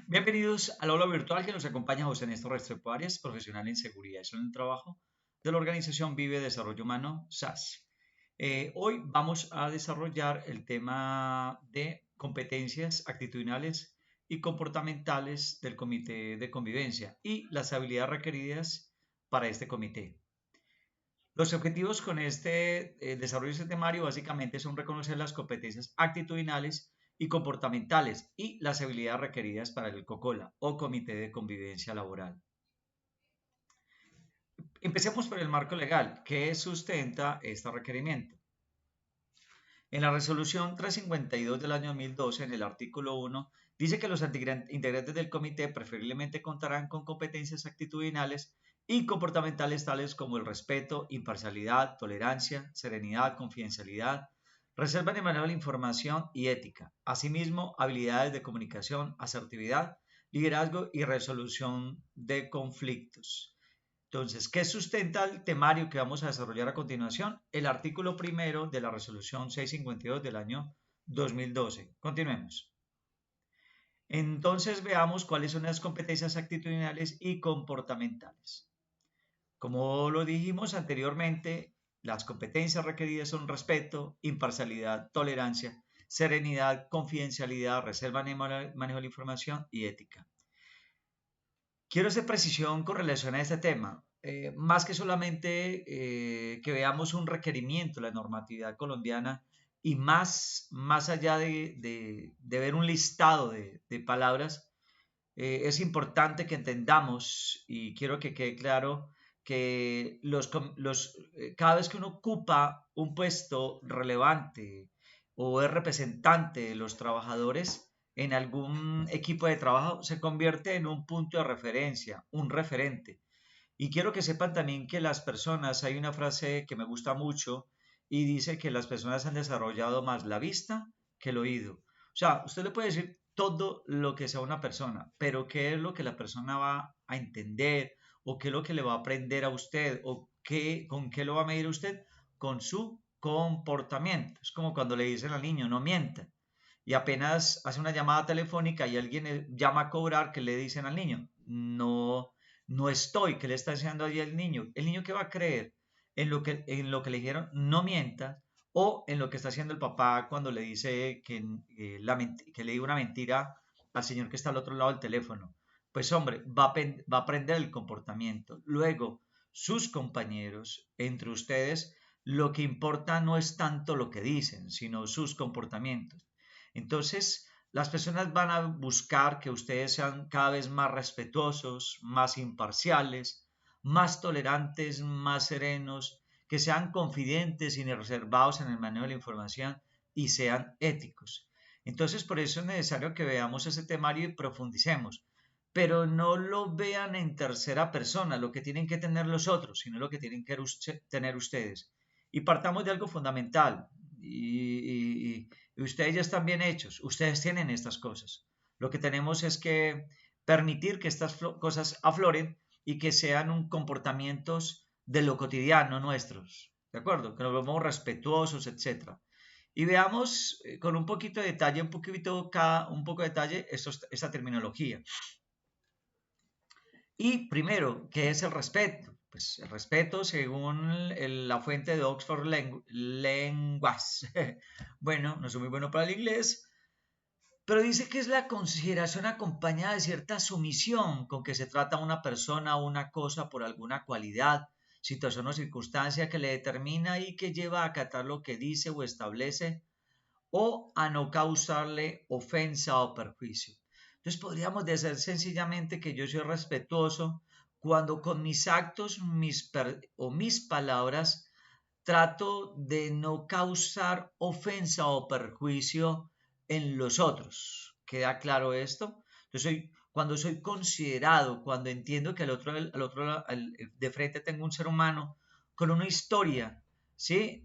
Bienvenidos al aula virtual que nos acompaña José Néstor Restrepo Arias, profesional en seguridad y en el trabajo de la organización Vive Desarrollo Humano SAS. Hoy vamos a desarrollar el tema de competencias actitudinales y comportamentales del comité de convivencia y las habilidades requeridas para este comité. Los objetivos con este desarrollo de este temario básicamente son reconocer las competencias actitudinales y comportamentales y las habilidades requeridas para el COCOLA o Comité de Convivencia Laboral. Empecemos por el marco legal que sustenta este requerimiento. En la resolución 352 del año 2012, en el artículo 1, dice que los integrantes del comité preferiblemente contarán con competencias actitudinales y comportamentales tales como el respeto, imparcialidad, tolerancia, serenidad, confidencialidad, reserva de manejo de la información y ética. Asimismo, habilidades de comunicación, asertividad, liderazgo y resolución de conflictos. Entonces, ¿qué sustenta el temario que vamos a desarrollar a continuación? El artículo primero de la resolución 652 del año 2012. Continuemos. Entonces, veamos cuáles son las competencias actitudinales y comportamentales. Como lo dijimos anteriormente, las competencias requeridas son respeto, imparcialidad, tolerancia, serenidad, confidencialidad, reserva de manejo de la información y ética. Quiero hacer precisión con relación a este tema, más que solamente que veamos un requerimiento de la normatividad colombiana y más allá de ver un listado de palabras, es importante que entendamos y quiero que quede claro que cada vez que uno ocupa un puesto relevante o es representante de los trabajadores, en algún equipo de trabajo se convierte en un punto de referencia, un referente. Y quiero que sepan también que las personas, hay una frase que me gusta mucho y dice que las personas han desarrollado más la vista que el oído. O sea, usted le puede decir todo lo que sea una persona, pero qué es lo que la persona va a entender o qué es lo que le va a aprender a usted o con qué lo va a medir usted con su comportamiento. Es como cuando le dicen al niño, no mienta y apenas hace una llamada telefónica y alguien llama a cobrar, ¿qué le dicen al niño? No, no estoy, ¿qué le está diciendo allí el niño? ¿El niño qué va a creer? En lo que le dijeron, no mientas, o en lo que está haciendo el papá cuando le dice que le diga una mentira al señor que está al otro lado del teléfono. Pues hombre, va a aprender el comportamiento. Luego, sus compañeros, entre ustedes, lo que importa no es tanto lo que dicen, sino sus comportamientos. Entonces, las personas van a buscar que ustedes sean cada vez más respetuosos, más imparciales, más tolerantes, más serenos, que sean confidentes y reservados en el manejo de la información y sean éticos. Entonces, por eso es necesario que veamos ese temario y profundicemos, pero no lo vean en tercera persona, lo que tienen que tener los otros, sino lo que tienen que tener ustedes. Y partamos de algo fundamental, y ustedes ya están bien hechos, ustedes tienen estas cosas. Lo que tenemos es que permitir que estas cosas afloren y que sean comportamientos de lo cotidiano nuestros, ¿de acuerdo? Que nos volvamos respetuosos, etcétera. Y veamos con un poquito de detalle, un poco de detalle esta terminología. Y primero, ¿qué es el respeto? Pues el respeto, según la fuente de Oxford Lenguas, bueno, no soy muy bueno para el inglés, pero dice que es la consideración acompañada de cierta sumisión con que se trata a una persona o una cosa por alguna cualidad, situación o circunstancia que le determina y que lleva a acatar lo que dice o establece o a no causarle ofensa o perjuicio. Entonces podríamos decir sencillamente que yo soy respetuoso cuando con mis actos o mis palabras trato de no causar ofensa o perjuicio en los otros. ¿Queda claro esto? Entonces, cuando soy considerado, cuando entiendo que de frente tengo un ser humano con una historia, ¿sí?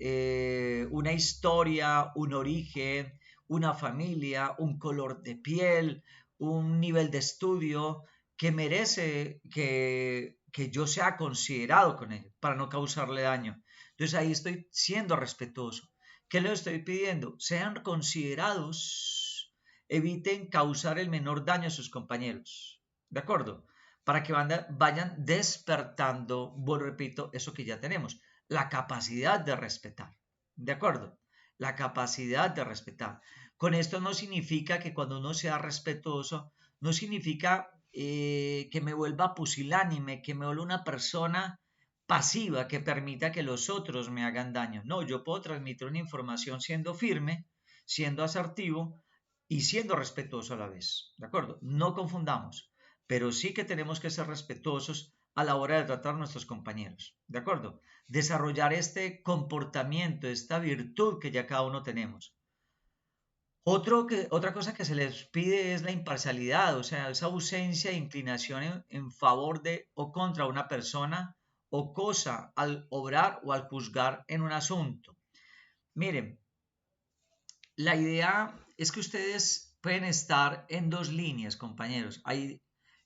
Una historia, un origen, una familia, un color de piel, un nivel de estudio que merece que yo sea considerado con él para no causarle daño. Entonces ahí estoy siendo respetuoso. ¿Qué les estoy pidiendo? Sean considerados eviten causar el menor daño a sus compañeros. ¿De acuerdo? Para que vayan despertando, vuelvo repito, eso que ya tenemos, la capacidad de respetar. ¿De acuerdo? La capacidad de respetar. Con esto no significa que cuando uno sea respetuoso, no significa que me vuelva pusilánime, que me vuelva una persona pasiva que permita que los otros me hagan daño. No, yo puedo transmitir una información siendo firme, siendo asertivo y siendo respetuoso a la vez. ¿De acuerdo? No confundamos, pero sí que tenemos que ser respetuosos a la hora de tratar a nuestros compañeros. ¿De acuerdo? Desarrollar este comportamiento, esta virtud que ya cada uno tenemos. Otra cosa que se les pide es la imparcialidad, o sea, esa ausencia de inclinación en favor de o contra una persona o cosa al obrar o al juzgar en un asunto. Miren, la idea es que ustedes pueden estar en dos líneas, compañeros.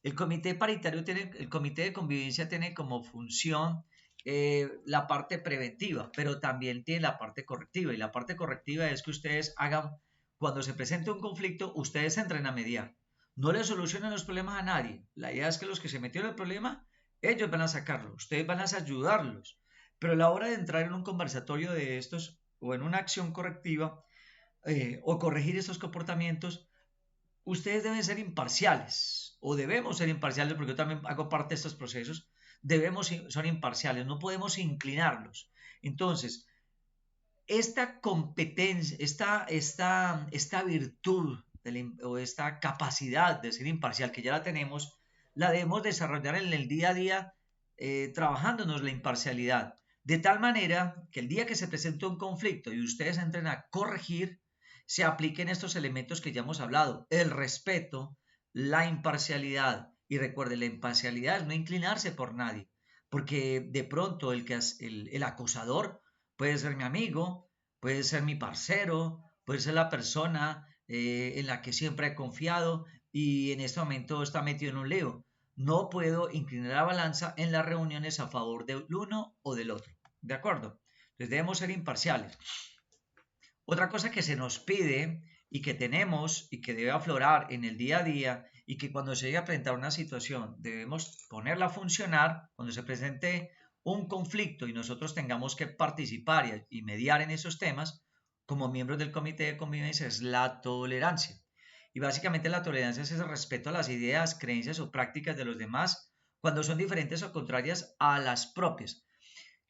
El comité paritario el comité de convivencia tiene como función la parte preventiva, pero también tiene la parte correctiva. Y la parte correctiva es que ustedes hagan, cuando se presente un conflicto, ustedes entren a mediar. No le solucionen los problemas a nadie. La idea es que los que se metieron en el problema, ellos van a sacarlo, ustedes van a ayudarlos. Pero a la hora de entrar en un conversatorio de estos o en una acción correctiva, o corregir esos comportamientos, ustedes deben ser imparciales, o debemos ser imparciales, porque yo también hago parte de estos procesos, son imparciales, no podemos inclinarlos. Entonces, esta competencia, esta virtud o esta capacidad de ser imparcial que ya la tenemos, la debemos desarrollar en el día a día, trabajándonos la imparcialidad, de tal manera que el día que se presente un conflicto y ustedes entren a corregir, se apliquen estos elementos que ya hemos hablado, el respeto, la imparcialidad. Y recuerden, la imparcialidad es no inclinarse por nadie, porque de pronto el acosador puede ser mi amigo, puede ser mi parcero, puede ser la persona en la que siempre he confiado y en este momento está metido en un lío. No puedo inclinar la balanza en las reuniones a favor del uno o del otro. ¿De acuerdo? Entonces debemos ser imparciales. Otra cosa que se nos pide y que tenemos y que debe aflorar en el día a día y que cuando se llegue a presentar una situación debemos ponerla a funcionar, cuando se presente un conflicto y nosotros tengamos que participar y mediar en esos temas, como miembros del comité de convivencia, es la tolerancia. Y básicamente la tolerancia es ese respeto a las ideas, creencias o prácticas de los demás cuando son diferentes o contrarias a las propias.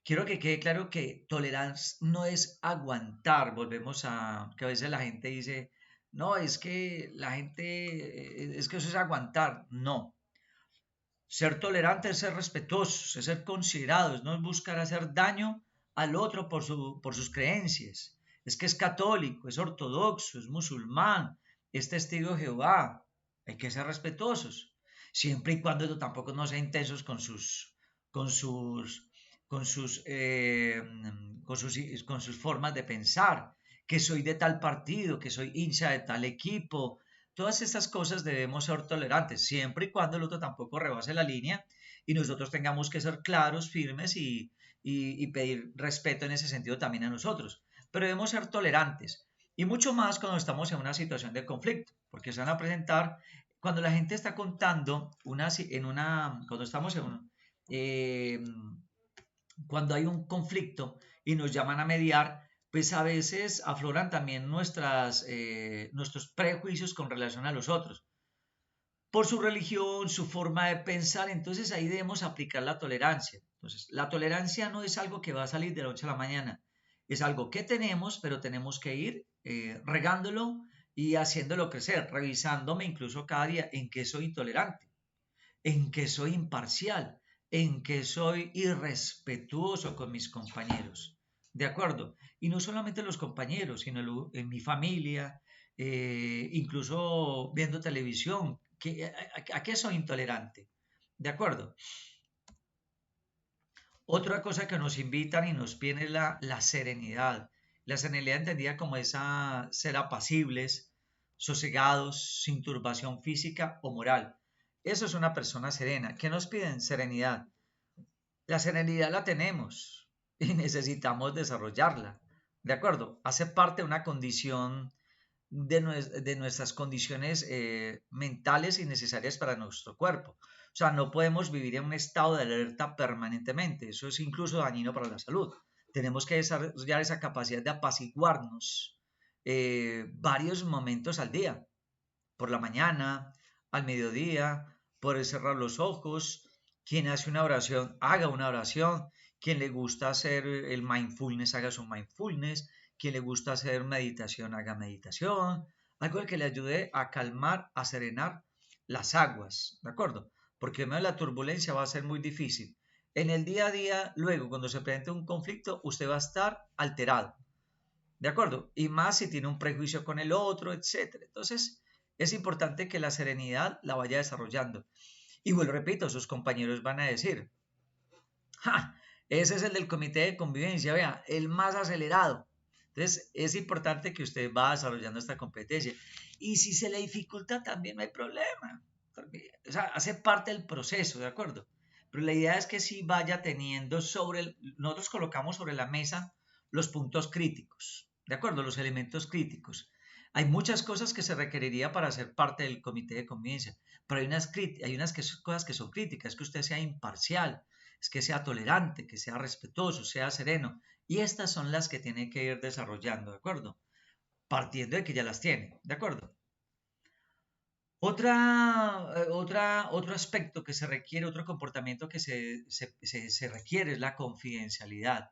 Quiero que quede claro que tolerancia no es aguantar. Volvemos a que a veces la gente dice, no, es que la gente, es que eso es aguantar. No. Ser tolerante es ser respetuoso, es ser considerado, es no buscar hacer daño al otro por sus creencias. Es que es católico, es ortodoxo, es musulmán, es testigo de Jehová. Hay que ser respetuosos, siempre y cuando tampoco no sean intensos con sus con sus, eh, con sus formas de pensar, que soy de tal partido, que soy hincha de tal equipo. Todas estas cosas debemos ser tolerantes, siempre y cuando el otro tampoco rebase la línea y nosotros tengamos que ser claros, firmes y pedir respeto en ese sentido también a nosotros. Pero debemos ser tolerantes y mucho más cuando estamos en una situación de conflicto, porque se van a presentar cuando la gente está contando cuando estamos cuando hay un conflicto y nos llaman a mediar, pues a veces afloran también nuestros prejuicios con relación a los otros, por su religión, su forma de pensar. Entonces ahí debemos aplicar la tolerancia. Entonces, la tolerancia no es algo que va a salir de la noche a la mañana, es algo que tenemos, pero tenemos que ir regándolo y haciéndolo crecer, revisándome incluso cada día en qué soy intolerante, en que soy imparcial, en que soy irrespetuoso con mis compañeros. ¿De acuerdo? Y no solamente los compañeros, sino en mi familia, incluso viendo televisión. ¿A qué soy intolerante? ¿De acuerdo? Otra cosa que nos invitan y nos piden es la serenidad. La serenidad entendida como ser apacibles, sosegados, sin turbación física o moral. Eso es una persona serena. ¿Qué nos piden? Serenidad. La serenidad la tenemos y necesitamos desarrollarla. ¿De acuerdo? Hace parte de una condición de nuestras condiciones mentales y necesarias para nuestro cuerpo. O sea, no podemos vivir en un estado de alerta permanentemente. Eso es incluso dañino para la salud. Tenemos que desarrollar esa capacidad de apaciguarnos varios momentos al día. Por la mañana, al mediodía, por cerrar los ojos. Quien hace una oración, haga una oración. Quien le gusta hacer el mindfulness, haga su mindfulness. Quien le gusta hacer meditación, haga meditación. Algo que le ayude a calmar, a serenar las aguas, ¿de acuerdo? Porque en medio de la turbulencia va a ser muy difícil. En el día a día, luego, cuando se presente un conflicto, usted va a estar alterado, ¿de acuerdo? Y más si tiene un prejuicio con el otro, etcétera. Entonces, es importante que la serenidad la vaya desarrollando. Y vuelvo, repito, sus compañeros van a decir, ¡ja! Ese es el del comité de convivencia, vea, el más acelerado. Entonces, es importante que usted va desarrollando esta competencia. Y si se le dificulta, también no hay problema. O sea, hace parte del proceso, ¿de acuerdo? Pero la idea es que sí vaya teniendo nosotros colocamos sobre la mesa los puntos críticos, ¿de acuerdo? Los elementos críticos. Hay muchas cosas que se requeriría para ser parte del comité de convivencia, pero hay unas cosas que son críticas, que usted sea imparcial, es que sea tolerante, que sea respetuoso, sea sereno. Y estas son las que tiene que ir desarrollando, ¿de acuerdo? Partiendo de que ya las tiene, ¿de acuerdo? Otro aspecto que se requiere, otro comportamiento que se requiere es la confidencialidad.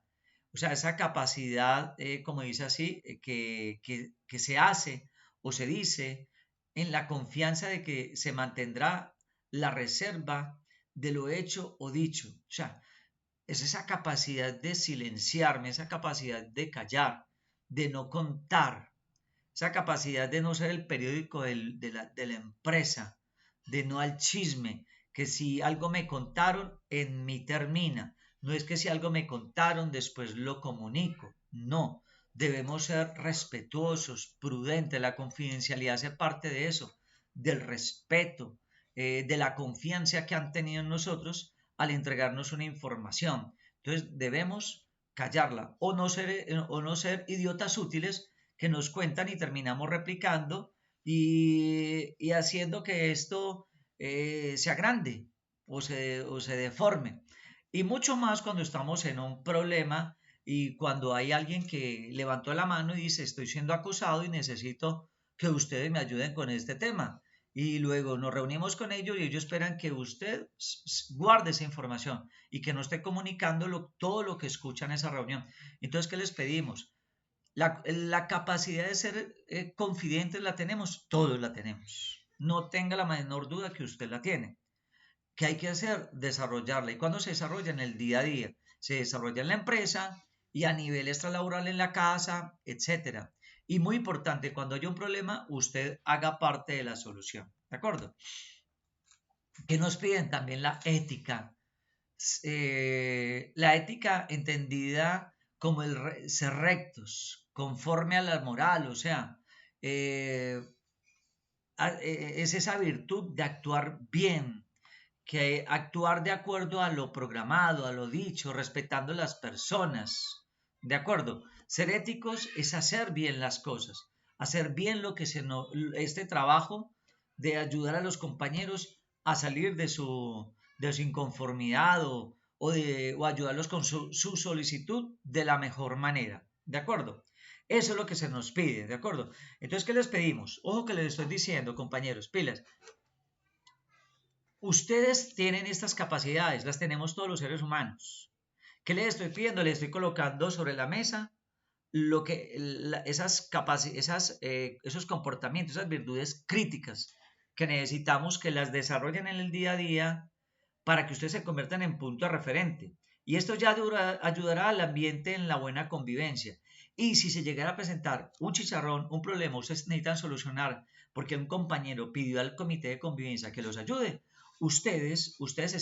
O sea, esa capacidad, como dice así, que se hace o se dice en la confianza de que se mantendrá la reserva de lo hecho o dicho. O sea, es esa capacidad de silenciarme, esa capacidad de callar, de no contar, esa capacidad de no ser el periódico de la empresa, de no al chisme, que si algo me contaron, en mí termina. No es que si algo me contaron, después lo comunico. No, debemos ser respetuosos, prudentes. La confidencialidad hace parte de eso, del respeto, de la confianza que han tenido en nosotros al entregarnos una información. Entonces debemos callarla o no ser idiotas útiles que nos cuentan y terminamos replicando y haciendo que esto se agrande o se deforme. Y mucho más cuando estamos en un problema y cuando hay alguien que levantó la mano y dice estoy siendo acosado y necesito que ustedes me ayuden con este tema. Y luego nos reunimos con ellos y ellos esperan que usted guarde esa información y que no esté comunicando todo lo que escucha en esa reunión. Entonces, ¿qué les pedimos? La capacidad de ser confidentes la tenemos, todos la tenemos. No tenga la menor duda que usted la tiene. ¿Qué hay que hacer? Desarrollarla. ¿Y cuándo se desarrolla? En el día a día. Se desarrolla en la empresa y a nivel extralaboral en la casa, etcétera. Y muy importante, cuando haya un problema, usted haga parte de la solución. ¿De acuerdo? ¿Qué nos piden? También la ética. La ética entendida como ser rectos, conforme a la moral, o sea, eh, es esa virtud de actuar bien, que actuar de acuerdo a lo programado, a lo dicho, respetando las personas, ¿de acuerdo? Ser éticos es hacer bien las cosas, hacer bien lo que este trabajo de ayudar a los compañeros a salir de su inconformidad o ayudarlos con su solicitud de la mejor manera, ¿de acuerdo? Eso es lo que se nos pide, ¿de acuerdo? Entonces, ¿qué les pedimos? Ojo que les estoy diciendo, compañeros, pilas. Ustedes tienen estas capacidades, las tenemos todos los seres humanos. ¿Qué les estoy pidiendo? Les estoy colocando sobre la mesa esos comportamientos, esas virtudes críticas que necesitamos que las desarrollen en el día a día para que ustedes se conviertan en punto de referente. Y esto ya ayudará al ambiente en la buena convivencia. Y si se llegara a presentar un chicharrón, un problema, ustedes necesitan solucionar porque un compañero pidió al comité de convivencia que los ayude, ustedes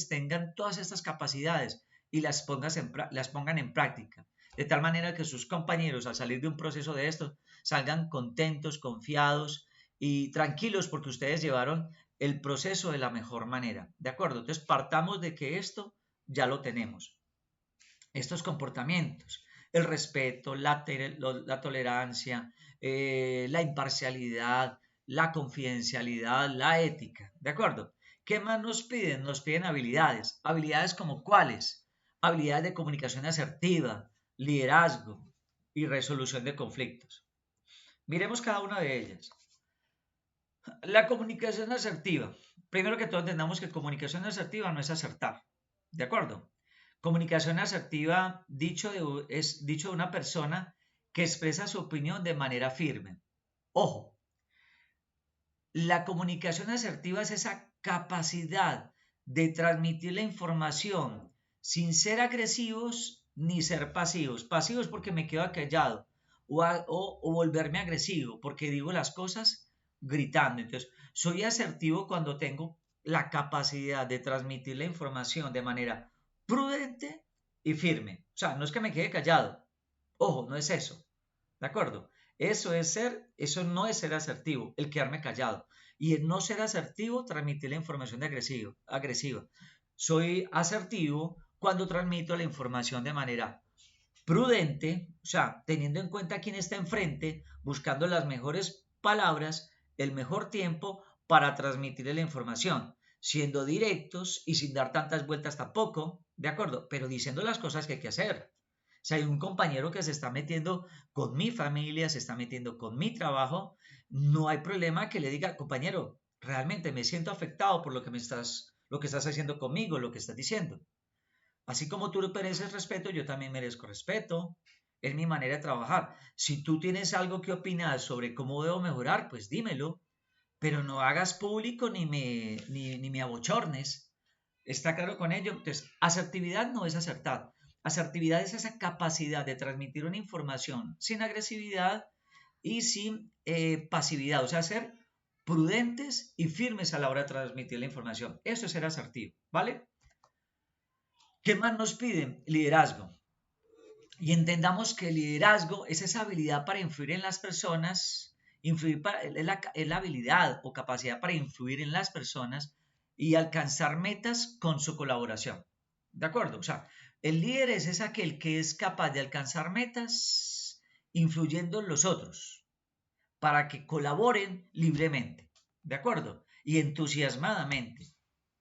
tengan todas estas capacidades y las pongan en práctica. De tal manera que sus compañeros al salir de un proceso de esto salgan contentos, confiados y tranquilos porque ustedes llevaron el proceso de la mejor manera. ¿De acuerdo? Entonces partamos de que esto ya lo tenemos. Estos comportamientos. el respeto, la tolerancia, la imparcialidad, la confidencialidad, la ética. ¿De acuerdo? ¿Qué más nos piden? Nos piden habilidades. ¿Habilidades como cuáles? Habilidades de comunicación asertiva, liderazgo y resolución de conflictos. Miremos cada una de ellas. La comunicación asertiva. Primero que todo entendamos que comunicación asertiva no es acertar. ¿De acuerdo? Comunicación asertiva es dicho de una persona que expresa su opinión de manera firme. Ojo, la comunicación asertiva es esa capacidad de transmitir la información sin ser agresivos ni ser pasivos. Pasivos porque me quedo callado o volverme agresivo porque digo las cosas gritando. Entonces, soy asertivo cuando tengo la capacidad de transmitir la información de manera prudente y firme. O sea, no es que me quede callado. Ojo, no es eso. ¿De acuerdo? Eso no es ser asertivo, el quedarme callado. Y el no ser asertivo, transmitir la información agresiva. Soy asertivo cuando transmito la información de manera prudente, o sea, teniendo en cuenta quién está enfrente, buscando las mejores palabras, el mejor tiempo para transmitir la información, siendo directos y sin dar tantas vueltas tampoco, ¿de acuerdo? Pero diciendo las cosas que hay que hacer. Si hay un compañero que se está metiendo con mi familia, se está metiendo con mi trabajo, no hay problema que le diga, compañero, realmente me siento afectado por lo que estás haciendo conmigo, lo que estás diciendo. Así como tú mereces respeto, yo también merezco respeto. Es mi manera de trabajar. Si tú tienes algo que opinar sobre cómo debo mejorar, pues dímelo, pero no hagas público ni me abochornes. ¿Está claro con ello? Entonces, asertividad no es acertar. Asertividad es esa capacidad de transmitir una información sin agresividad y sin pasividad, o sea, ser prudentes y firmes a la hora de transmitir la información. Eso es ser asertivo, ¿vale? ¿Qué más nos piden? Liderazgo. Y entendamos que el liderazgo es esa habilidad para influir en las personas, es la habilidad o capacidad para influir en las personas y alcanzar metas con su colaboración. ¿De acuerdo? O sea, el líder es aquel que es capaz de alcanzar metas influyendo en los otros para que colaboren libremente. ¿De acuerdo? Y entusiasmadamente.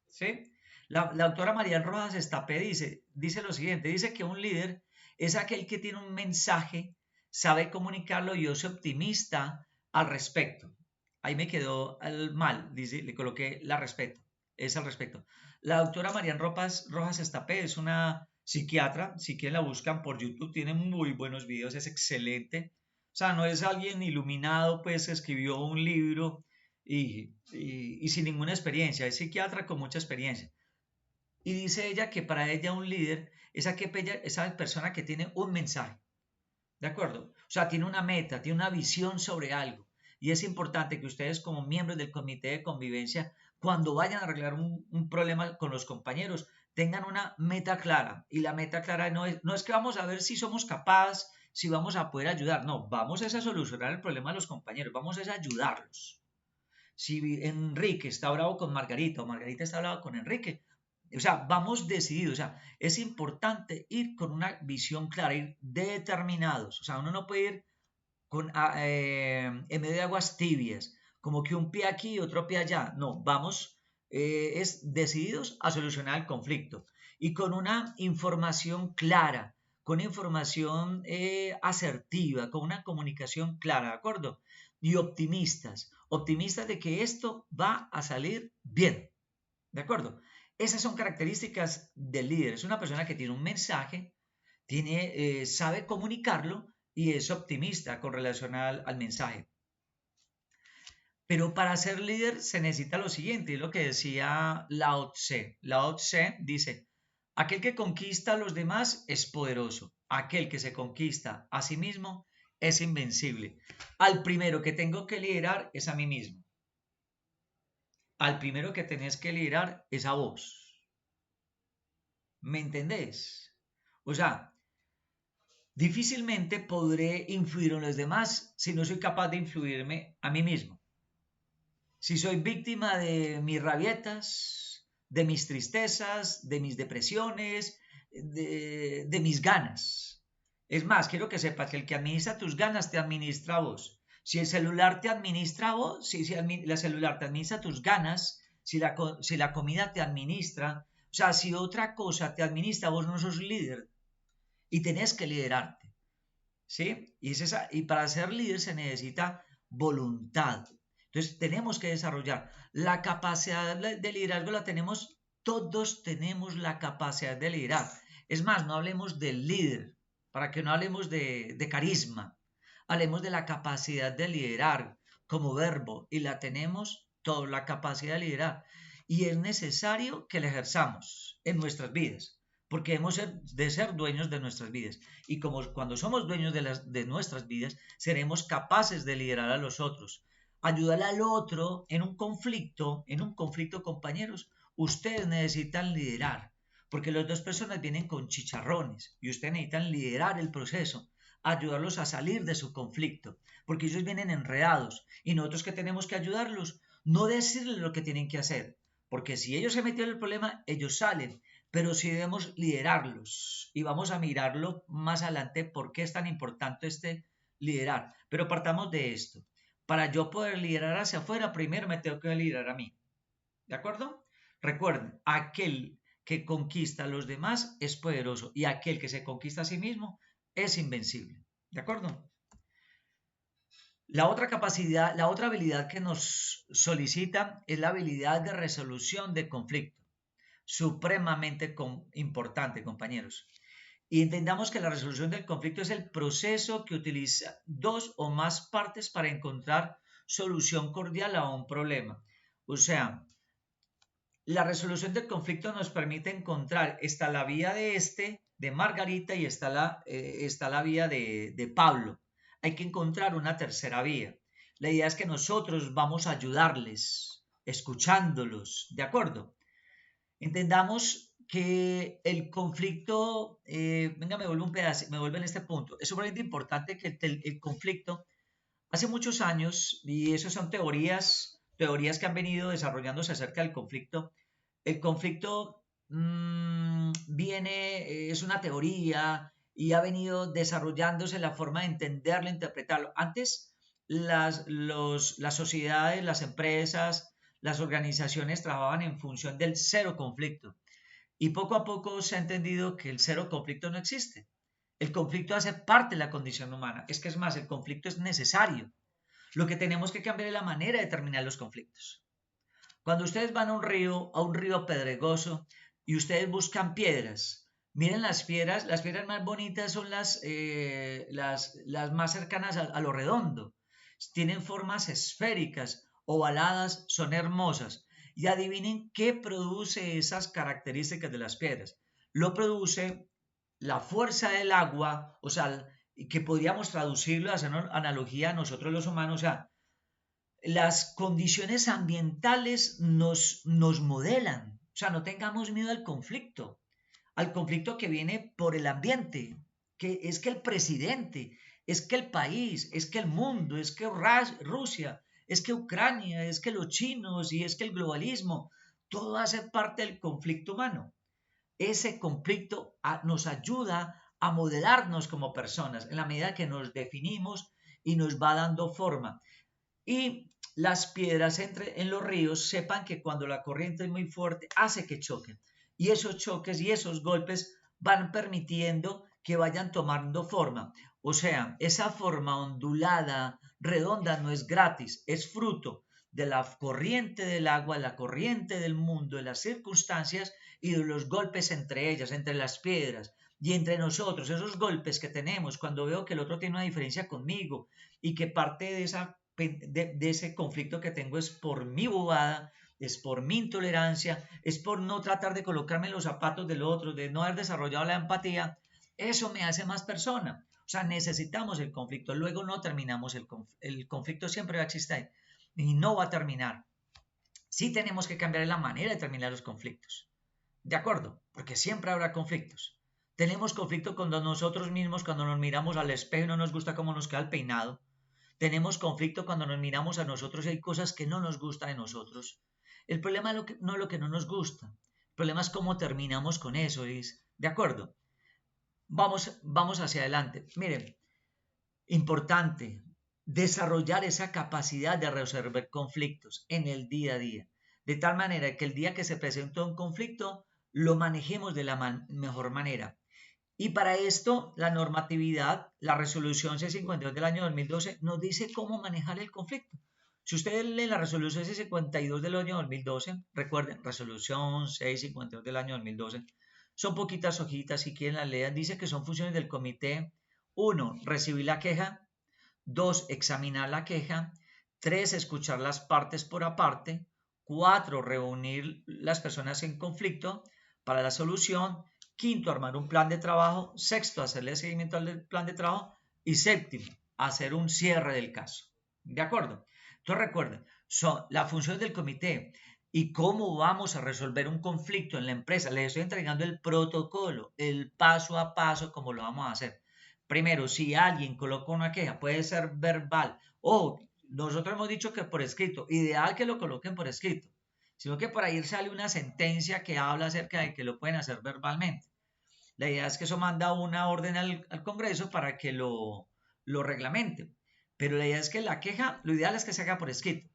¿Sí? La autora María Rojas Estapé dice lo siguiente, dice que un líder es aquel que tiene un mensaje, sabe comunicarlo y es optimista al respecto. Ahí me quedó mal, dice, le coloqué la respeto, es al respecto. La autora María Rojas Estapé es una psiquiatra, si quieren la buscan por YouTube, tiene muy buenos videos, es excelente. O sea, no es alguien iluminado, pues escribió un libro y sin ninguna experiencia, es psiquiatra con mucha experiencia. Y dice ella que para ella un líder es esa persona que tiene un mensaje, ¿de acuerdo? O sea, tiene una meta, tiene una visión sobre algo. Y es importante que ustedes como miembros del comité de convivencia, cuando vayan a arreglar un problema con los compañeros, tengan una meta clara. Y la meta clara no es que vamos a ver si somos capaces, si vamos a poder ayudar. No, vamos a solucionar el problema de los compañeros, vamos a ayudarlos. Si Enrique está bravo con Margarita o Margarita está brava con Enrique, o sea, vamos decididos, o sea, es importante ir con una visión clara, ir determinados, o sea, uno no puede ir en medio de aguas tibias, como que un pie aquí y otro pie allá, no, vamos, es decididos a solucionar el conflicto y con una información clara, con información asertiva, con una comunicación clara, ¿de acuerdo? Y optimistas de que esto va a salir bien, ¿de acuerdo? Esas son características del líder. Es una persona que tiene un mensaje, sabe comunicarlo y es optimista con relación al mensaje. Pero para ser líder se necesita lo siguiente, es lo que decía Lao Tse. Lao Tse dice, aquel que conquista a los demás es poderoso, aquel que se conquista a sí mismo es invencible. Al primero que tengo que liderar es a mí mismo. Al primero que tenés que liderar es a vos. ¿Me entendés? O sea, difícilmente podré influir en los demás si no soy capaz de influirme a mí mismo. Si soy víctima de mis rabietas, de mis tristezas, de mis depresiones, de mis ganas. Es más, quiero que sepas que el que administra tus ganas te administra a vos. Si el celular te administra a vos, si el celular te administra tus ganas, si la comida te administra, o sea, si otra cosa te administra, vos no sos líder y tenés que liderarte. ¿Sí? Y para ser líder se necesita voluntad. Entonces tenemos que desarrollar la capacidad de liderazgo, la tenemos, todos tenemos la capacidad de liderar. Es más, no hablemos del líder, para que no hablemos de carisma, hablemos de la capacidad de liderar como verbo y la tenemos toda la capacidad de liderar. Y es necesario que la ejerzamos en nuestras vidas, porque hemos de ser dueños de nuestras vidas. Y como cuando somos dueños de nuestras vidas, seremos capaces de liderar a los otros. Ayudar al otro en un conflicto, compañeros, ustedes necesitan liderar, porque las dos personas vienen con chicharrones y ustedes necesitan liderar el proceso, ayudarlos a salir de su conflicto, porque ellos vienen enredados y nosotros que tenemos que ayudarlos, no decirles lo que tienen que hacer, porque si ellos se metieron en el problema, ellos salen, pero sí debemos liderarlos y vamos a mirarlo más adelante por qué es tan importante este liderar. Pero partamos de esto. Para yo poder liderar hacia afuera, primero me tengo que liderar a mí. ¿De acuerdo? Recuerden, aquel que conquista a los demás es poderoso y aquel que se conquista a sí mismo es invencible. ¿De acuerdo? La otra capacidad, la otra habilidad que nos solicita es la habilidad de resolución de conflicto. Supremamente importante, compañeros. Y entendamos que la resolución del conflicto es el proceso que utiliza dos o más partes para encontrar solución cordial a un problema. O sea, la resolución del conflicto nos permite encontrar, está la vía de Margarita, y está la vía de Pablo. Hay que encontrar una tercera vía. La idea es que nosotros vamos a ayudarles, escuchándolos, ¿de acuerdo? Entendamos que el conflicto, venga, me vuelvo un pedazo, me vuelve en este punto. Es sumamente importante que el conflicto, hace muchos años, y esas son teorías que han venido desarrollándose acerca del conflicto. El conflicto es una teoría y ha venido desarrollándose la forma de entenderlo, interpretarlo. Antes, las sociedades, las empresas, las organizaciones trabajaban en función del cero conflicto. Y poco a poco se ha entendido que el cero conflicto no existe. El conflicto hace parte de la condición humana. Es que es más, el conflicto es necesario. Lo que tenemos que cambiar es la manera de terminar los conflictos. Cuando ustedes van a un río pedregoso y ustedes buscan piedras, miren las piedras más bonitas son las más cercanas a lo redondo. Tienen formas esféricas, ovaladas, son hermosas. Y adivinen qué produce esas características de las piedras. Lo produce la fuerza del agua, o sea, que podríamos traducirlo, hacer una analogía a nosotros los humanos, o sea, las condiciones ambientales nos modelan. O sea, no tengamos miedo al conflicto que viene por el ambiente, que es que el presidente, es que el país, es que el mundo, es que Rusia, es que Ucrania, es que los chinos y es que el globalismo, todo hace parte del conflicto humano. Ese conflicto nos ayuda a modelarnos como personas en la medida que nos definimos y nos va dando forma. Y las piedras en los ríos, sepan que cuando la corriente es muy fuerte hace que choquen. Y esos choques y esos golpes van permitiendo que vayan tomando forma. O sea, esa forma ondulada, redonda, no es gratis, es fruto de la corriente del agua, la corriente del mundo, de las circunstancias y de los golpes entre ellas, entre las piedras y entre nosotros. Esos golpes que tenemos cuando veo que el otro tiene una diferencia conmigo y que parte de ese conflicto que tengo es por mi bobada, es por mi intolerancia, es por no tratar de colocarme en los zapatos del otro, de no haber desarrollado la empatía, eso me hace más persona. O sea, necesitamos el conflicto, luego no terminamos el conflicto, siempre va a existir y no va a terminar. Sí tenemos que cambiar la manera de terminar los conflictos, ¿de acuerdo? Porque siempre habrá conflictos. Tenemos conflicto con nosotros mismos cuando nos miramos al espejo y no nos gusta cómo nos queda el peinado. Tenemos conflicto cuando nos miramos a nosotros y hay cosas que no nos gustan de nosotros. El problema no es lo que no nos gusta. El problema es cómo terminamos con eso, ¿de acuerdo? vamos hacia adelante. Miren, importante, desarrollar esa capacidad de resolver conflictos en el día a día, de tal manera que el día que se presente un conflicto lo manejemos de la mejor manera. Y para esto, la normatividad, la resolución C52 del año 2012 nos dice cómo manejar el conflicto. Si ustedes leen la resolución C52 del año 2012, recuerden, resolución C52 del año 2012, son poquitas hojitas, si quieren la lean, dice que son funciones del comité. 1. Recibir la queja. 2. Examinar la queja. 3. Escuchar las partes por aparte. 4. Reunir las personas en conflicto para la solución. 5. Armar un plan de trabajo. 6. Hacerle seguimiento al plan de trabajo. Y 7. Hacer un cierre del caso. ¿De acuerdo? Entonces recuerden, son las funciones del comité y cómo vamos a resolver un conflicto en la empresa. Les estoy entregando el protocolo, el paso a paso, cómo lo vamos a hacer. Primero, si alguien coloca una queja, puede ser verbal o nosotros hemos dicho que por escrito, ideal que lo coloquen por escrito, sino que por ahí sale una sentencia que habla acerca de que lo pueden hacer verbalmente. La idea es que eso manda una orden al Congreso para que lo reglamente. Pero la idea es que la queja, lo ideal es que se haga por escrito.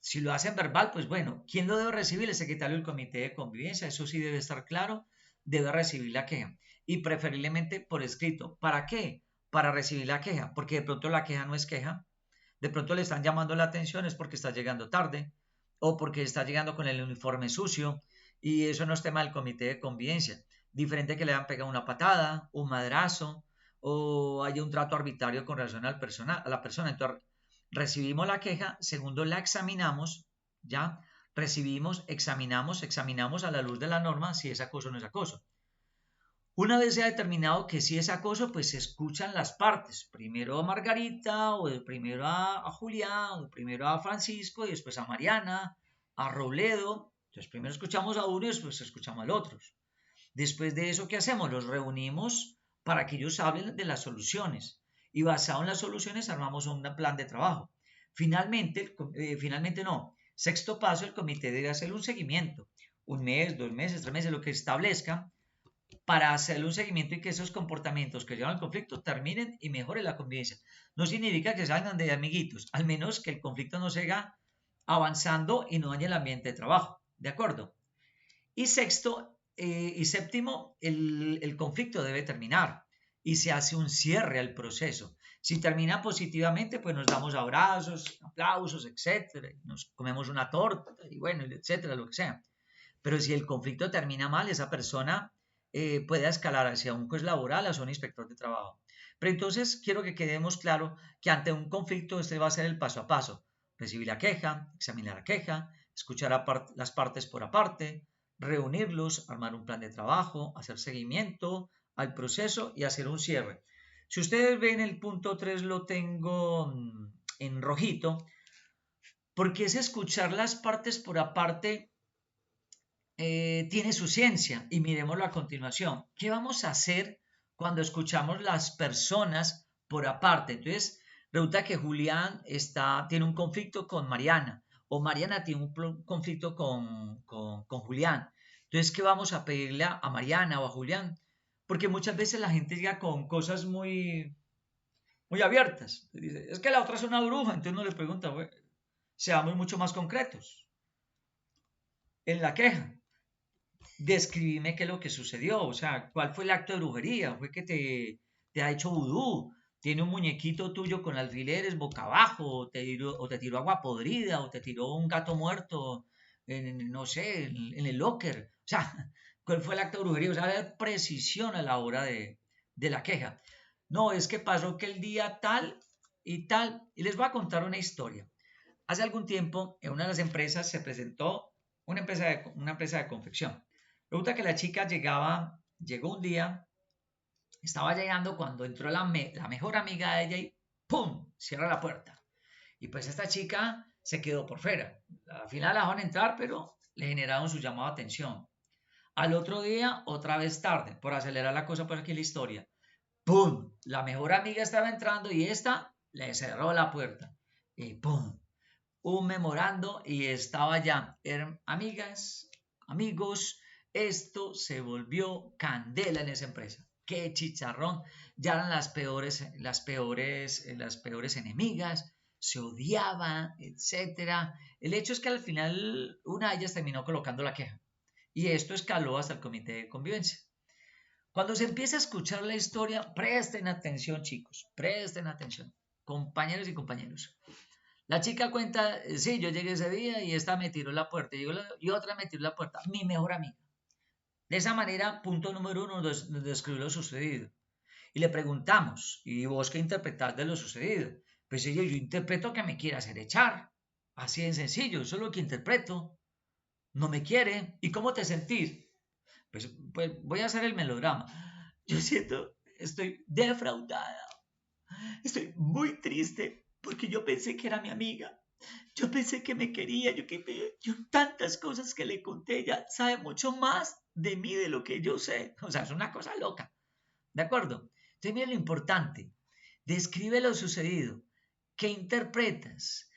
Si lo hacen verbal, pues bueno, ¿quién lo debe recibir? El secretario del comité de convivencia, eso sí debe estar claro, debe recibir la queja y preferiblemente por escrito. ¿Para qué? Para recibir la queja, porque de pronto la queja no es queja, de pronto le están llamando la atención es porque está llegando tarde o porque está llegando con el uniforme sucio y eso no es tema del comité de convivencia. Diferente que le hayan pegado una patada, un madrazo o haya un trato arbitrario con relación a la persona. Entonces, recibimos la queja, segundo, la examinamos, ¿ya? Recibimos, examinamos a la luz de la norma si es acoso o no es acoso. Una vez se ha determinado que sí es acoso, pues se escuchan las partes. Primero a Margarita, o primero a Julián, o primero a Francisco, y después a Mariana, a Robledo. Entonces primero escuchamos a uno y después escuchamos al otro. Después de eso, ¿qué hacemos? Los reunimos para que ellos hablen de las soluciones. Y basado en las soluciones armamos un plan de trabajo. Finalmente no. Sexto paso, el comité debe hacer un seguimiento. 1 mes, 2 meses, 3 meses, lo que establezca para hacerle un seguimiento y que esos comportamientos que llevan al conflicto terminen y mejoren la convivencia. No significa que salgan de amiguitos, al menos que el conflicto no siga avanzando y no dañe el ambiente de trabajo. ¿De acuerdo? Y séptimo, el conflicto debe terminar y se hace un cierre al proceso. Si termina positivamente, pues nos damos abrazos, aplausos, etcétera, nos comemos una torta y bueno, etcétera, lo que sea. Pero si el conflicto termina mal, esa persona puede escalar hacia un juez laboral, hacia un inspector de trabajo. Pero entonces quiero que quedemos claro que ante un conflicto este va a ser el paso a paso. Recibir la queja, examinar la queja, escuchar las partes por aparte, reunirlos, armar un plan de trabajo, hacer seguimiento al proceso y hacer un cierre. Si ustedes ven el punto 3 lo tengo en rojito, porque es escuchar las partes por aparte tiene su ciencia y miremoslo a continuación. ¿Qué vamos a hacer cuando escuchamos las personas por aparte? Entonces, resulta que Julián tiene un conflicto con Mariana o Mariana tiene un conflicto con Julián. Entonces, ¿qué vamos a pedirle a Mariana o a Julián? Porque muchas veces la gente llega con cosas muy abiertas. Dice, es que la otra es una bruja, entonces uno le pregunta, bueno, seamos mucho más concretos en la queja. Describime qué es lo que sucedió, o sea, cuál fue el acto de brujería, fue que te ha hecho vudú, tiene un muñequito tuyo con alfileres boca abajo, o te tiró agua podrida, o te tiró un gato muerto, no sé, en el locker, o sea, cuál fue el acto de brujería, o sea, dar precisión a la hora de la queja. No, es que pasó que el día tal y tal, y les voy a contar una historia. Hace algún tiempo, en una de las empresas se presentó una empresa de confección. Resulta que la chica llegó un día, estaba llegando cuando entró la mejor amiga de ella y ¡pum! Cierra la puerta. Y pues esta chica se quedó por fuera. Al final la dejaron entrar, pero le generaron su llamado de atención. Al otro día, otra vez tarde, por acelerar la cosa por aquí la historia. ¡Pum! La mejor amiga estaba entrando y esta le cerró la puerta. Y ¡pum! Un memorando y estaba ya. Amigas, amigos, esto se volvió candela en esa empresa. qué chicharrón, ya eran las peores enemigas, se odiaban, etcétera. El hecho es que al final una de ellas terminó colocando la queja y esto escaló hasta el comité de convivencia. Cuando se empieza a escuchar la historia, presten atención, chicos, presten atención, compañeros y compañeros. La chica cuenta, sí, yo llegué ese día y esta me tiró la puerta y otra me tiró la puerta, mi mejor amiga. De esa manera, punto número uno, nos describió lo sucedido. Y le preguntamos, ¿y vos qué interpretás de lo sucedido? Pues yo interpreto que me quiere hacer echar. Así de sencillo, eso es lo que interpreto. No me quiere. ¿Y cómo te sentís? Pues voy a hacer el melodrama. Yo siento, estoy defraudada. Estoy muy triste porque yo pensé que era mi amiga. Yo pensé que me quería. Yo tantas cosas que le conté. Ella sabe mucho más de mí de lo que yo sé. O sea, es una cosa loca. ¿De acuerdo? Entonces, mira lo importante. Describe lo sucedido. ¿Qué interpretas?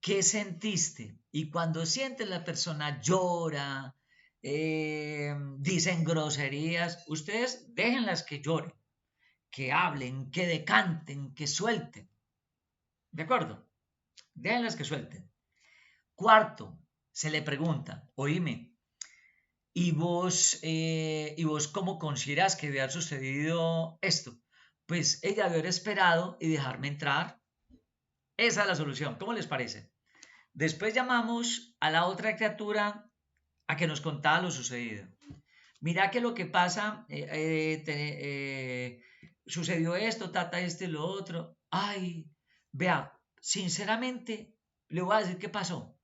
¿Qué sentiste? Y cuando sientes la persona llora, dicen groserías, ustedes déjenlas que lloren, que hablen, que decanten, que suelten. ¿De acuerdo? Déjenlas que suelten. Cuarto, se le pregunta, oíme, ¿y vos cómo consideras que debe haber sucedido esto? Pues ella debe haber esperado y dejarme entrar. Esa es la solución. ¿Cómo les parece? Después llamamos a la otra criatura a que nos contara lo sucedido. Mira que lo que pasa, sucedió esto, tata esto y lo otro. Ay, vea, sinceramente, le voy a decir qué pasó.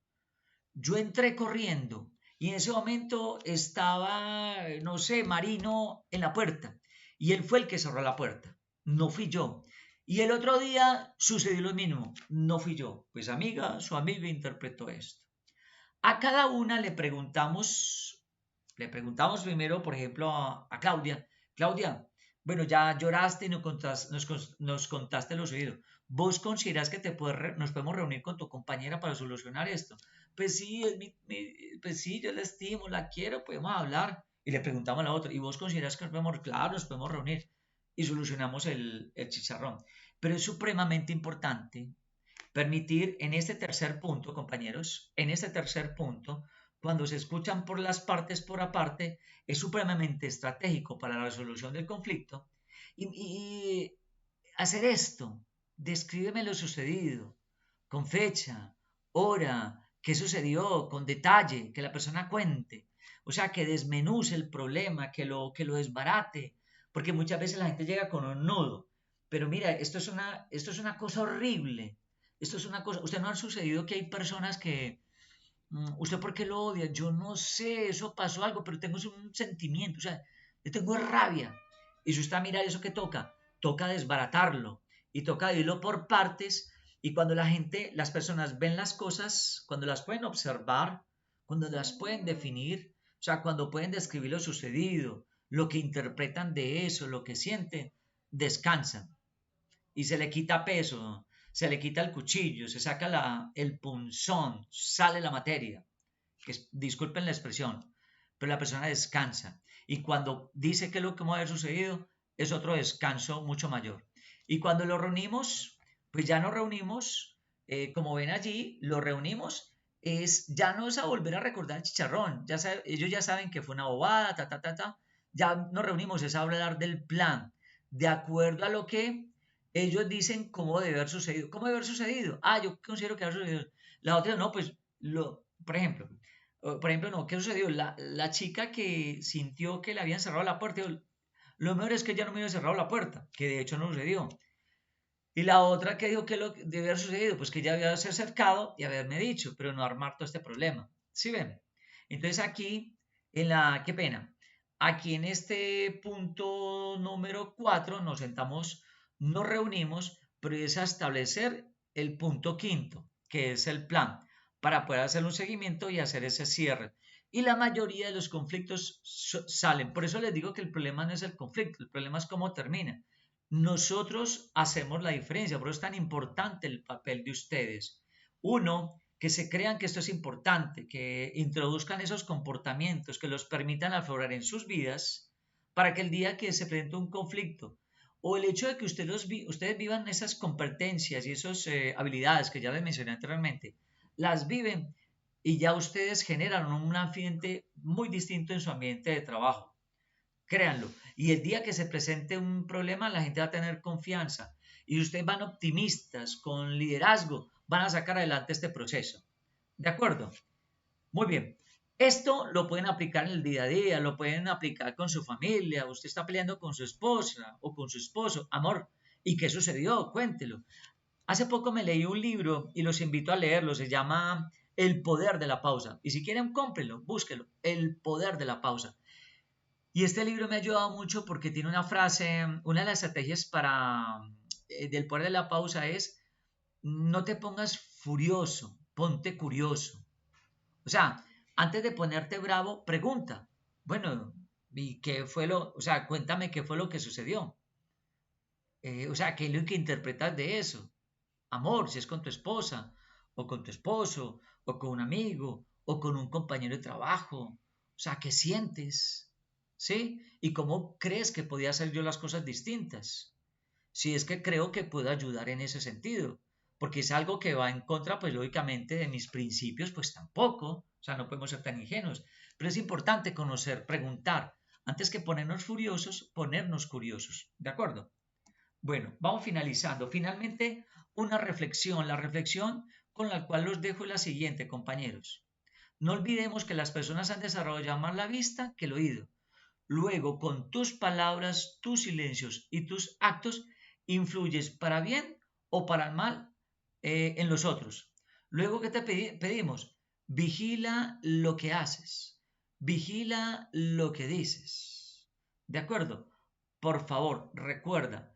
Yo entré corriendo y en ese momento estaba, no sé, Marino en la puerta y él fue el que cerró la puerta, no fui yo. Y el otro día sucedió lo mismo, no fui yo. Pues amiga, su amigo interpretó esto. A cada una le preguntamos primero, por ejemplo, a Claudia. Claudia, bueno, ya lloraste y nos contaste lo sucedido. ¿Vos consideras que nos podemos reunir con tu compañera para solucionar esto? Pues sí, pues sí, yo la estimo, la quiero, podemos hablar. Y le preguntamos a la otra, ¿y vos consideras que claro, nos podemos reunir y solucionamos el chicharrón? Pero es supremamente importante permitir en este tercer punto, compañeros, en este tercer punto, cuando se escuchan por las partes por aparte, es supremamente estratégico para la resolución del conflicto. Y hacer esto, descríbeme lo sucedido, con fecha, hora, qué sucedió, con detalle, que la persona cuente. O sea, que desmenuce el problema, que lo desbarate, porque muchas veces la gente llega con un nudo. Pero mira, esto es una cosa horrible. Esto es una cosa, usted no ha sucedido que hay personas que, ¿usted por qué lo odia? Yo no sé, eso pasó algo, pero tengo un sentimiento, o sea, yo tengo rabia. Y si usted mira eso que toca desbaratarlo y toca irlo por partes. Y cuando las personas ven las cosas, cuando las pueden observar, cuando las pueden definir, o sea, cuando pueden describir lo sucedido, lo que interpretan de eso, lo que sienten, descansan y se le quita peso, se le quita el cuchillo, se saca el punzón, sale la materia. Disculpen la expresión, pero la persona descansa. Y cuando dice que lo que va a haber sucedido, es otro descanso mucho mayor. Y cuando lo reunimos, pues ya nos reunimos, como ven allí, lo reunimos, ya no es a volver a recordar el chicharrón, ellos ya saben que fue una bobada, ya nos reunimos, es a hablar del plan, de acuerdo a lo que ellos dicen cómo debe haber sucedido. ¿Cómo debe haber sucedido? Yo considero que debe haber sucedido. La otra no, pues, por ejemplo, no, ¿qué sucedió? La chica que sintió que le habían cerrado la puerta, lo mejor es que ya no me había cerrado la puerta, que de hecho no sucedió. Y la otra que dijo que lo que debe haber sucedido, pues que ya había se acercado y haberme dicho, pero no armar todo este problema. ¿Sí ven? Entonces aquí, qué pena, aquí en este punto número 4 nos reunimos, pero es a establecer el punto quinto, que es el plan, para poder hacer un seguimiento y hacer ese cierre. Y la mayoría de los conflictos salen. Por eso les digo que el problema no es el conflicto, el problema es cómo termina. Nosotros hacemos la diferencia, por eso es tan importante el papel de ustedes. Uno, que se crean que esto es importante, que introduzcan esos comportamientos, que los permitan aflorar en sus vidas para que el día que se presente un conflicto o el hecho de que ustedes vivan esas competencias y esas habilidades que ya les mencioné anteriormente, las viven y ya ustedes generan un ambiente muy distinto en su ambiente de trabajo. Créanlo. Y el día que se presente un problema, la gente va a tener confianza. Y ustedes van optimistas, con liderazgo, van a sacar adelante este proceso. ¿De acuerdo? Muy bien. Esto lo pueden aplicar en el día a día, lo pueden aplicar con su familia. Usted está peleando con su esposa o con su esposo. Amor, ¿y qué sucedió? Cuéntelo. Hace poco me leí un libro y los invito a leerlo. Se llama El poder de la pausa. Y si quieren, cómprenlo, búsquelo. El poder de la pausa. Y este libro me ha ayudado mucho porque tiene una frase, una de las estrategias del poder de la pausa es, no te pongas furioso, ponte curioso. O sea, antes de ponerte bravo, pregunta, bueno, ¿y qué fue o sea, cuéntame qué fue lo que sucedió? O sea, ¿qué es lo que interpretas de eso? Amor, si es con tu esposa, o con tu esposo, o con un amigo, o con un compañero de trabajo. O sea, ¿qué sientes? ¿Sí? ¿Y cómo crees que podía hacer yo las cosas distintas? Si es que creo que puedo ayudar en ese sentido, porque es algo que va en contra, pues lógicamente, de mis principios, pues tampoco. O sea, no podemos ser tan ingenuos. Pero es importante conocer, preguntar. Antes que ponernos furiosos, ponernos curiosos. ¿De acuerdo? Bueno, vamos finalizando. Finalmente, una reflexión. La reflexión con la cual los dejo es la siguiente, compañeros. No olvidemos que las personas han desarrollado más la vista que el oído. Luego, con tus palabras, tus silencios y tus actos, influyes para bien o para mal en los otros. Luego, ¿qué te pedimos? Vigila lo que haces. Vigila lo que dices. ¿De acuerdo? Por favor, recuerda,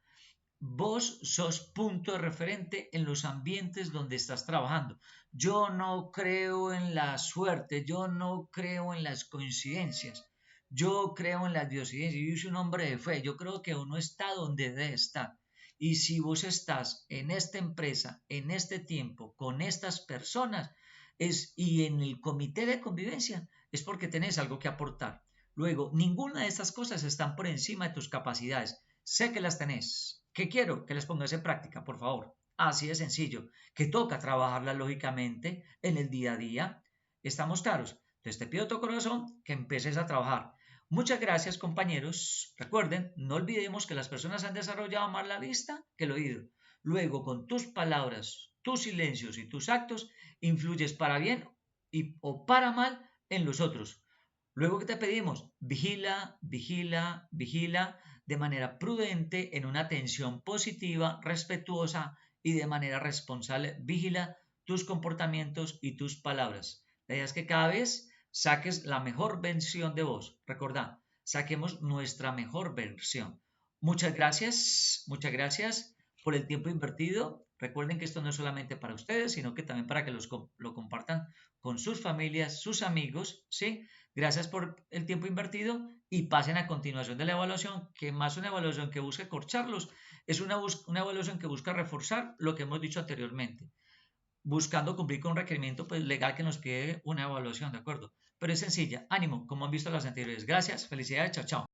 vos sos punto de referente en los ambientes donde estás trabajando. Yo no creo en la suerte, yo no creo en las coincidencias, yo creo en las diosidencias, yo soy un hombre de fe, yo creo que uno está donde debe estar. Y si vos estás en esta empresa, en este tiempo, con estas personas, y en el comité de convivencia, es porque tenés algo que aportar. Luego, ninguna de estas cosas están por encima de tus capacidades. Sé que las tenés. ¿Qué quiero? Que las pongas en práctica, por favor. Así de sencillo. Que toca trabajarla lógicamente en el día a día. ¿Estamos claros? Entonces te pido a tu corazón que empieces a trabajar. Muchas gracias, compañeros. Recuerden, no olvidemos que las personas han desarrollado más la vista que el oído. Luego, con tus palabras, tus silencios y tus actos, influyes para bien o para mal en los otros. Luego, ¿qué te pedimos? Vigila, vigila, vigila de manera prudente, en una atención positiva, respetuosa y de manera responsable. Vigila tus comportamientos y tus palabras. La idea es que cada vez saques la mejor versión de vos. Recordad, saquemos nuestra mejor versión. Muchas gracias por el tiempo invertido. Recuerden que esto no es solamente para ustedes, sino que también para que lo compartan con sus familias, sus amigos, ¿sí? Gracias por el tiempo invertido y pasen a continuación de la evaluación, que más una evaluación que busque corcharlos, es una evaluación que busca reforzar lo que hemos dicho anteriormente, buscando cumplir con un requerimiento pues, legal que nos pide una evaluación, ¿de acuerdo? Pero es sencilla, ánimo, como han visto las anteriores. Gracias, felicidades, chao, chao.